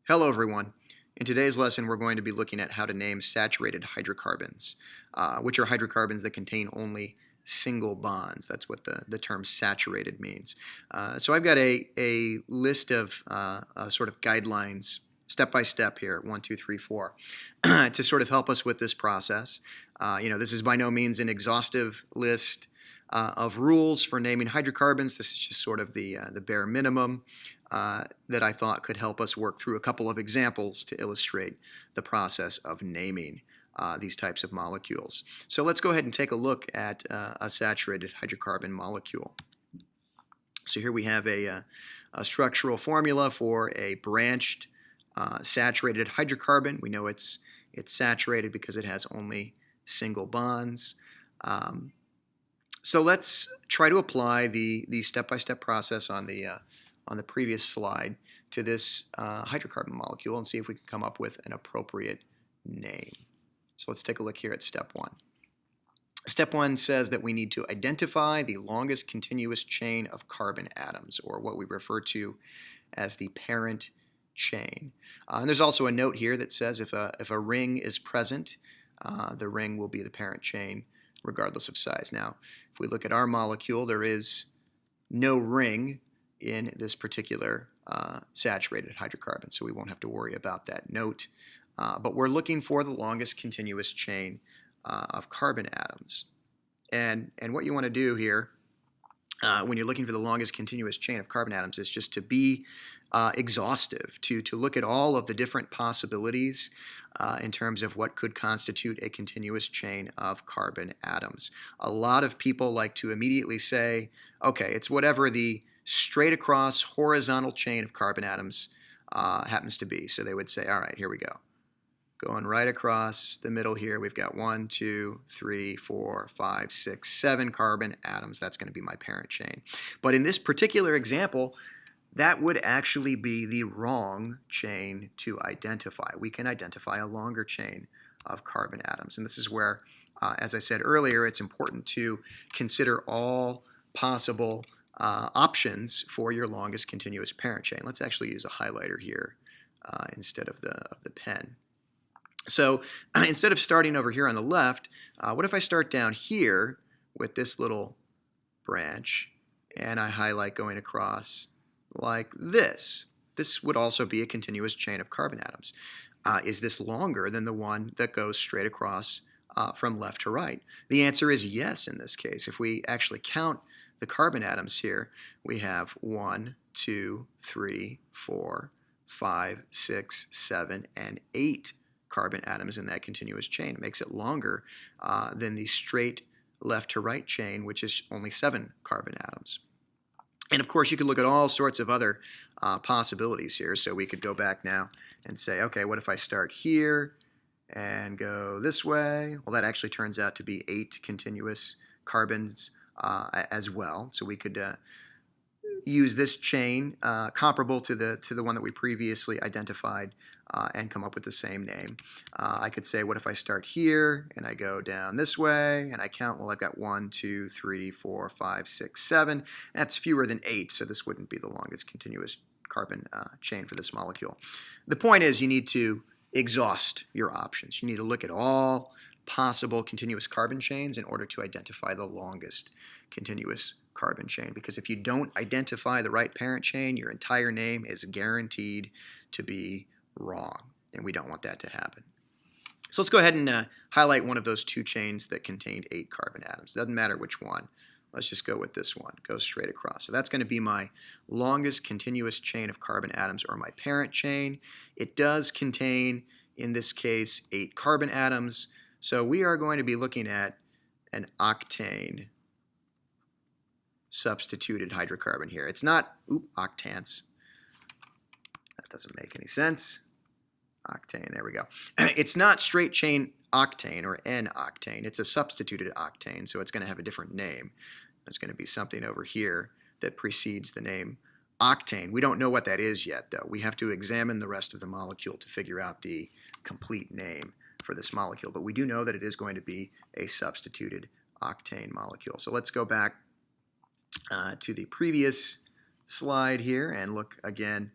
Hello everyone. In today's lesson we're going to be looking at how to name saturated hydrocarbons, which are hydrocarbons that contain only single bonds. That's what the term saturated means. So I've got a list of sort of guidelines, step by step here, 1, 2, 3, 4, to sort of help us with this process. This is by no means an exhaustive list of rules for naming hydrocarbons. This is just sort of the bare minimum that I thought could help us work through a couple of examples to illustrate the process of naming these types of molecules. So let's go ahead and take a look at a saturated hydrocarbon molecule. So here we have a structural formula for a branched saturated hydrocarbon. We know it's saturated because it has only single bonds. So let's try to apply the step-by-step process on the previous slide to this hydrocarbon molecule and see if we can come up with an appropriate name. So let's take a look here at step 1. Step 1 says that we need to identify the longest continuous chain of carbon atoms, or what we refer to as the parent chain. And there's also a note here that says if a ring is present, the ring will be the parent chain regardless of size. Now, if we look at our molecule, there is no ring in this particular saturated hydrocarbon, so we won't have to worry about that note. But we're looking for the longest continuous chain of carbon atoms. And what you want to do here when you're looking for the longest continuous chain of carbon atoms is just to be exhaustive, to look at all of the different possibilities in terms of what could constitute a continuous chain of carbon atoms. A lot of people like to immediately say, okay, it's whatever the straight across horizontal chain of carbon atoms happens to be. So they would say, all right, here we go. Going right across the middle here, we've got 1, 2, 3, 4, 5, 6, 7 carbon atoms. That's going to be my parent chain. But in this particular example, that would actually be the wrong chain to identify. We can identify a longer chain of carbon atoms. And this is where, as I said earlier, it's important to consider all possible options for your longest continuous parent chain. Let's actually use a highlighter here instead of the pen. So instead of starting over here on the left, what if I start down here with this little branch and I highlight going across like this? This would also be a continuous chain of carbon atoms. Is this longer than the one that goes straight across from left to right? The answer is yes in this case. If we actually count the carbon atoms here, we have 1, 2, 3, 4, 5, 6, 7, and 8 carbon atoms in that continuous chain. It makes it longer than the straight left to right chain, which is only 7 carbon atoms. And of course, you could look at all sorts of other possibilities here. So we could go back now and say, okay, what if I start here and go this way? Well, that actually turns out to be 8 continuous carbons as well. So we could use this chain comparable to the one that we previously identified and come up with the same name. I could say, what if I start here and I go down this way and I count? Well, I've got 1, 2, 3, 4, 5, 6, 7. That's fewer than 8, so this wouldn't be the longest continuous carbon chain for this molecule. The point is you need to exhaust your options. You need to look at all possible continuous carbon chains in order to identify the longest continuous carbon chain, because if you don't identify the right parent chain, your entire name is guaranteed to be wrong, and we don't want that to happen. So let's go ahead and highlight one of those 2 chains that contained 8 carbon atoms. Doesn't matter which one. Let's just go with this one. Go straight across. So that's going to be my longest continuous chain of carbon atoms, or my parent chain. It does contain, in this case, 8 carbon atoms. So we are going to be looking at an octane substituted hydrocarbon here. It's not octants. That doesn't make any sense. Octane, there we go. It's not straight chain octane or N-octane. It's a substituted octane, so it's going to have a different name. There's going to be something over here that precedes the name octane. We don't know what that is yet, though. We have to examine the rest of the molecule to figure out the complete name for this molecule, but we do know that it is going to be a substituted octane molecule. So let's go back to the previous slide here and look again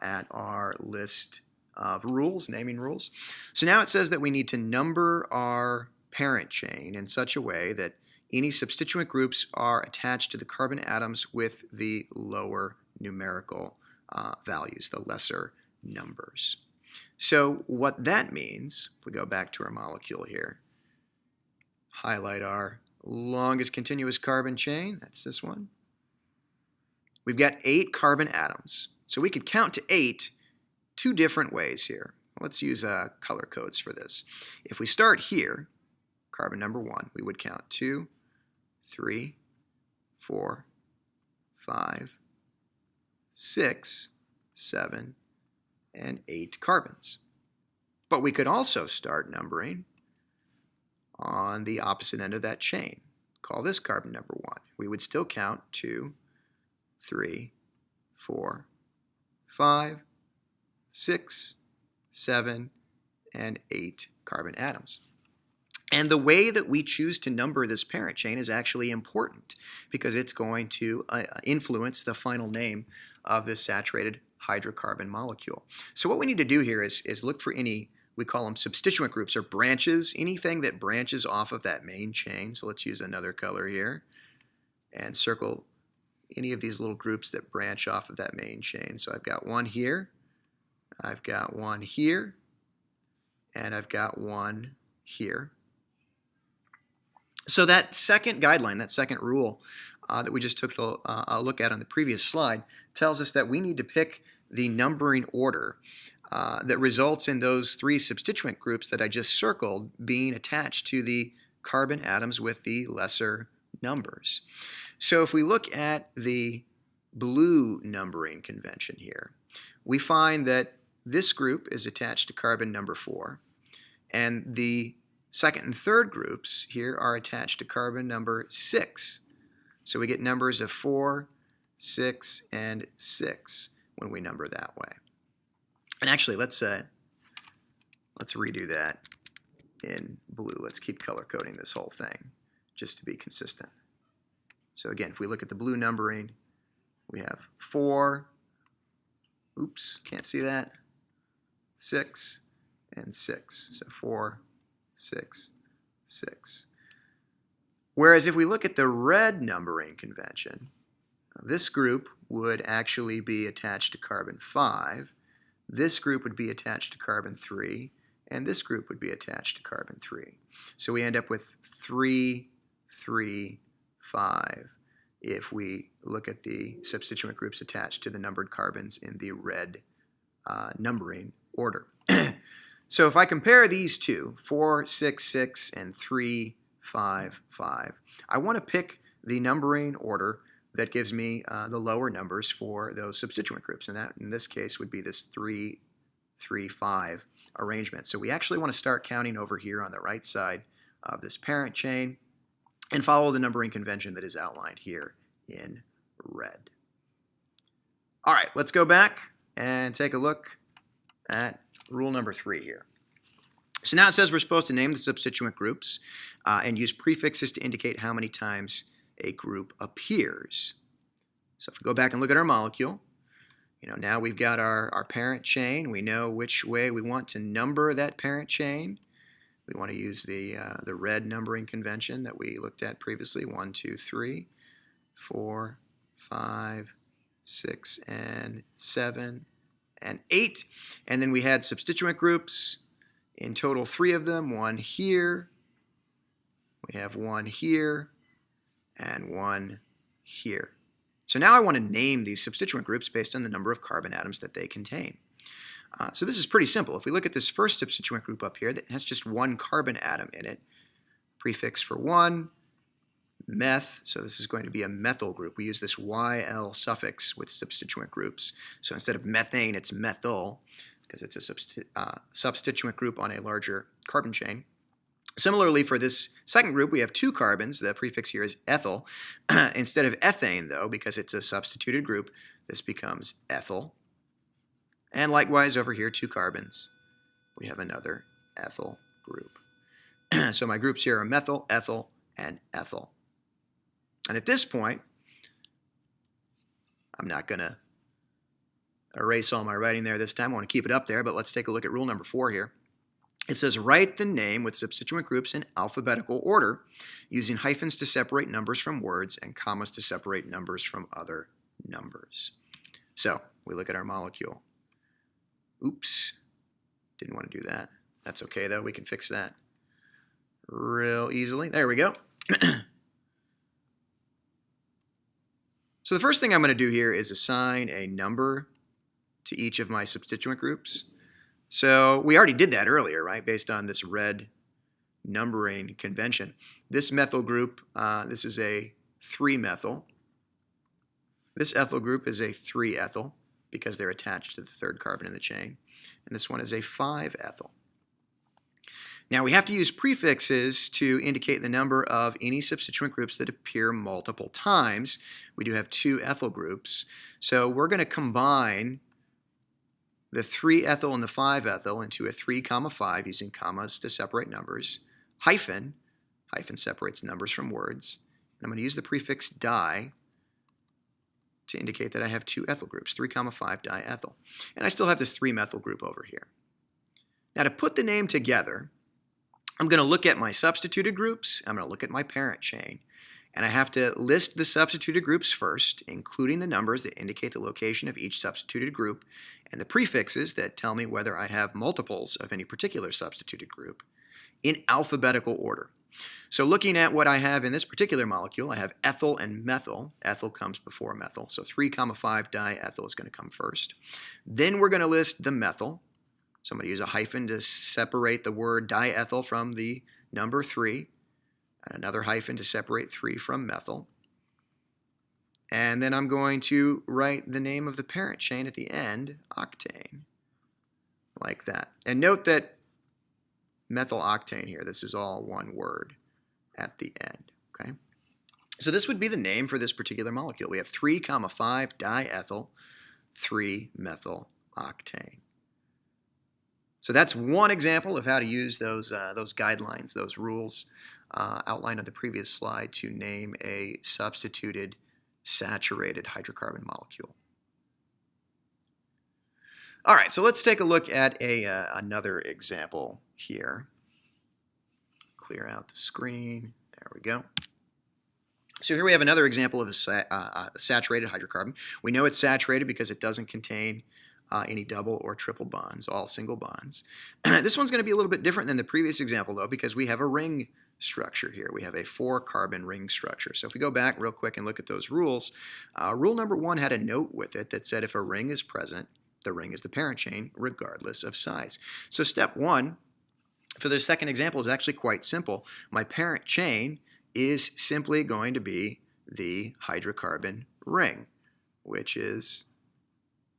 at our list of rules, naming rules. So now it says that we need to number our parent chain in such a way that any substituent groups are attached to the carbon atoms with the lower numerical values, the lesser numbers. So what that means, if we go back to our molecule here, highlight our longest continuous carbon chain, that's this one. We've got 8 carbon atoms. So we could count to 8 two different ways here. Let's use color codes for this. If we start here, carbon number 1, we would count 2, 3, 4, 5, 6, 7, and 8 carbons. But we could also start numbering on the opposite end of that chain. Call this carbon number 1. We would still count 2, 3, 4, 5, 6, 7, and 8 carbon atoms. And the way that we choose to number this parent chain is actually important because it's going to influence the final name of this saturated hydrocarbon molecule. So what we need to do here is look for any, we call them substituent groups or branches, anything that branches off of that main chain. So let's use another color here and circle any of these little groups that branch off of that main chain. So I've got one here, I've got one here, and I've got one here. So that second guideline, that second rule that we just took a look at on the previous slide tells us that we need to pick the numbering order that results in those 3 substituent groups that I just circled being attached to the carbon atoms with the lesser numbers. So if we look at the blue numbering convention here, we find that this group is attached to carbon number 4, and the second and third groups here are attached to carbon number 6. So we get numbers of 4, 6, and 6 when we number that way. And actually, let's redo that in blue. Let's keep color coding this whole thing just to be consistent. So again, if we look at the blue numbering, we have 4, oops, can't see that, 6, and 6. So 4, 6, 6. Whereas if we look at the red numbering convention, this group would actually be attached to carbon 5, this group would be attached to carbon 3, and this group would be attached to carbon 3. So we end up with 3, 3, 5 if we look at the substituent groups attached to the numbered carbons in the red numbering order. So if I compare these two, 4, 6, 6, and 3, 5, 5, I want to pick the numbering order that gives me the lower numbers for those substituent groups. And that, in this case, would be this 3, 3, 5 arrangement. So we actually want to start counting over here on the right side of this parent chain and follow the numbering convention that is outlined here in red. All right, let's go back and take a look at rule number 3 here. So now it says we're supposed to name the substituent groups and use prefixes to indicate how many times a group appears. So if we go back and look at our molecule, now we've got our parent chain. We know which way we want to number that parent chain. We want to use the red numbering convention that we looked at previously, 1, 2, 3, 4, 5, 6, and 7, and 8. And then we had substituent groups, in total 3 of them, one here, we have one here, and one here. So now I want to name these substituent groups based on the number of carbon atoms that they contain. So this is pretty simple. If we look at this first substituent group up here that has just one carbon atom in it, prefix for 1, meth, so this is going to be a methyl group. We use this YL suffix with substituent groups. So instead of methane, it's methyl, because it's a substituent group on a larger carbon chain. Similarly, for this second group, we have 2 carbons. The prefix here is ethyl. Instead of ethane, though, because it's a substituted group, this becomes ethyl. And likewise, over here, 2 carbons. We have another ethyl group. So my groups here are methyl, ethyl, and ethyl. And at this point, I'm not going to erase all my writing there this time. I want to keep it up there, but let's take a look at rule number 4 here. It says write the name with substituent groups in alphabetical order using hyphens to separate numbers from words and commas to separate numbers from other numbers. So we look at our molecule. Oops, didn't want to do that. That's okay though, we can fix that real easily. There we go. So the first thing I'm going to do here is assign a number to each of my substituent groups. So we already did that earlier, right, based on this red numbering convention. This methyl group, this is a 3-methyl. This ethyl group is a 3-ethyl because they're attached to the third carbon in the chain. And this one is a 5-ethyl. Now we have to use prefixes to indicate the number of any substituent groups that appear multiple times. We do have 2 ethyl groups. So we're going to combine the 3-ethyl and the 5-ethyl into a 3, 5 using commas to separate numbers. Hyphen separates numbers from words. And I'm going to use the prefix di to indicate that I have 2 ethyl groups, 3, 5 diethyl. And I still have this 3-methyl group over here. Now to put the name together, I'm going to look at my substituted groups. I'm going to look at my parent chain. And I have to list the substituted groups first, including the numbers that indicate the location of each substituted group, and the prefixes that tell me whether I have multiples of any particular substituted group, in alphabetical order. So looking at what I have in this particular molecule, I have ethyl and methyl. Ethyl comes before methyl, so 3, 5 diethyl is going to come first. Then we're going to list the methyl. So I'm going to use a hyphen to separate the word diethyl from the number 3, and another hyphen to separate 3 from methyl. And then I'm going to write the name of the parent chain at the end, octane, like that. And note that methyl octane here, this is all one word at the end, okay? So this would be the name for this particular molecule. We have 3, 5 diethyl 3-methyl octane. So that's one example of how to use those guidelines, those rules outlined on the previous slide to name a substituted saturated hydrocarbon molecule. All right, so let's take a look at another example here. Clear out the screen. There we go. So here we have another example of a saturated hydrocarbon. We know it's saturated because it doesn't contain any double or triple bonds, all single bonds. This one's going to be a little bit different than the previous example, though, because we have a ring structure here. We have a 4-carbon ring structure. So if we go back real quick and look at those rules, rule number 1 had a note with it that said if a ring is present, the ring is the parent chain, regardless of size. So step 1 for the second example is actually quite simple. My parent chain is simply going to be the hydrocarbon ring, which is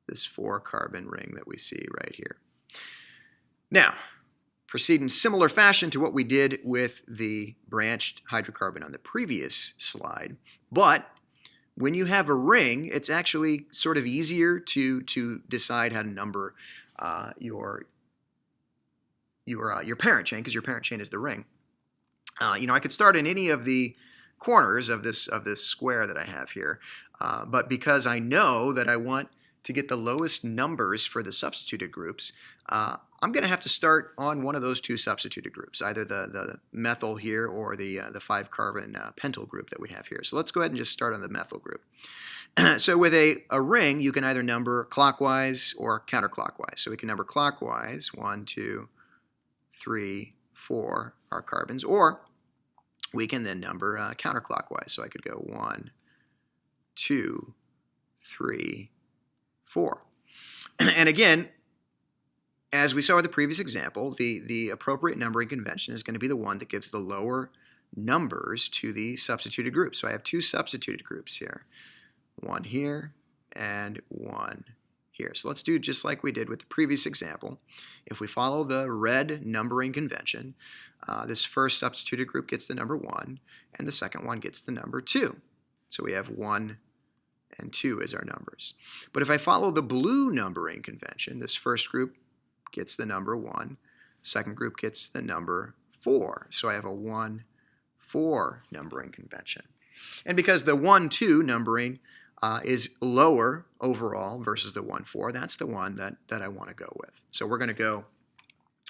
this 4-carbon ring that we see right here. Now, proceed in similar fashion to what we did with the branched hydrocarbon on the previous slide, but when you have a ring, it's actually sort of easier to decide how to number your parent chain, because your parent chain is the ring. I could start in any of the corners of this square that I have here, but because I know that I want to get the lowest numbers for the substituted groups, I'm going to have to start on one of those 2 substituted groups, either the methyl here or the 5-carbon pentyl group that we have here. So let's go ahead and just start on the methyl group. So with a ring, you can either number clockwise or counterclockwise. So we can number clockwise, 1, 2, 3, 4 are carbons, or we can then number counterclockwise. So I could go 1, 2, 3, 4. And again, as we saw with the previous example, the appropriate numbering convention is going to be the one that gives the lower numbers to the substituted groups. So I have 2 substituted groups here, 1 here and 1 here. So let's do just like we did with the previous example. If we follow the red numbering convention, this first substituted group gets the number 1, and the second one gets the number 2. So we have 1 and 2 as our numbers. But if I follow the blue numbering convention, this first group gets the number 1, second group gets the number 4. So I have a 1, 4 numbering convention. And because the 1, 2 numbering is lower overall versus the 1,4, that's the one that I want to go with. So we're going to go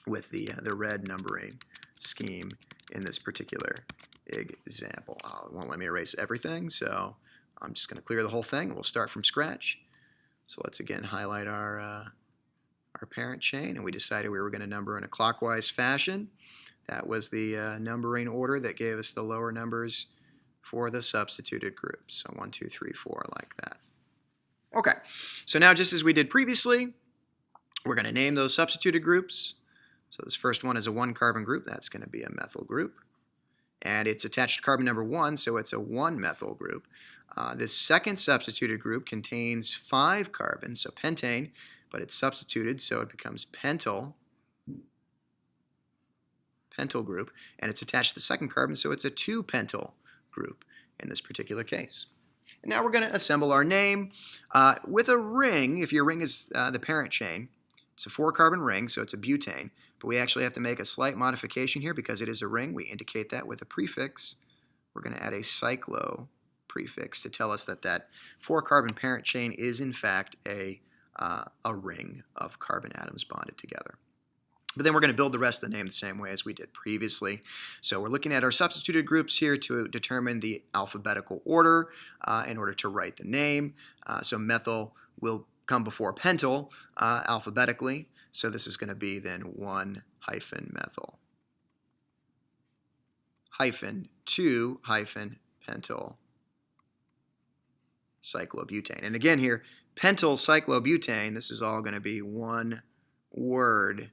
with the red numbering scheme in this particular example. It won't let me erase everything, so I'm just going to clear the whole thing. We'll start from scratch. So let's again highlight our parent chain, and we decided we were going to number in a clockwise fashion. That was the numbering order that gave us the lower numbers for the substituted groups. So 1, 2, 3, 4, like that. Okay, so now just as we did previously, we're going to name those substituted groups. So this first one is a 1-carbon group. That's going to be a methyl group. And it's attached to carbon number 1, so it's a 1-methyl group. This second substituted group contains 5 carbons, so pentane, but it's substituted, so it becomes pentyl group, and it's attached to the second carbon, so it's a 2-pentyl group in this particular case. And now we're going to assemble our name with a ring. If your ring is the parent chain, it's a 4-carbon ring, so it's a butane, but we actually have to make a slight modification here because it is a ring. We indicate that with a prefix. We're going to add a cyclo prefix to tell us that that 4-carbon parent chain is in fact a ring of carbon atoms bonded together. But then we're going to build the rest of the name the same way as we did previously. So we're looking at our substituted groups here to determine the alphabetical order in order to write the name. So methyl will come before pentyl alphabetically. So this is going to be then 1-methyl hyphen 2-pentyl cyclobutane. And again here, pentyl cyclobutane, this is all going to be one word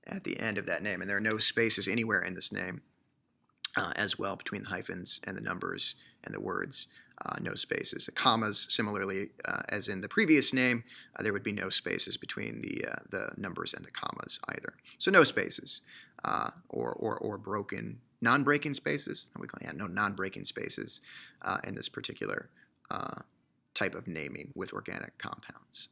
at the end of that name. And there are no spaces anywhere in this name as well between the hyphens and the numbers and the words. No spaces. The commas, similarly as in the previous name, there would be no spaces between the numbers and the commas either. So no spaces or broken, non-breaking spaces. We call no non-breaking spaces in this particular type of naming with organic compounds.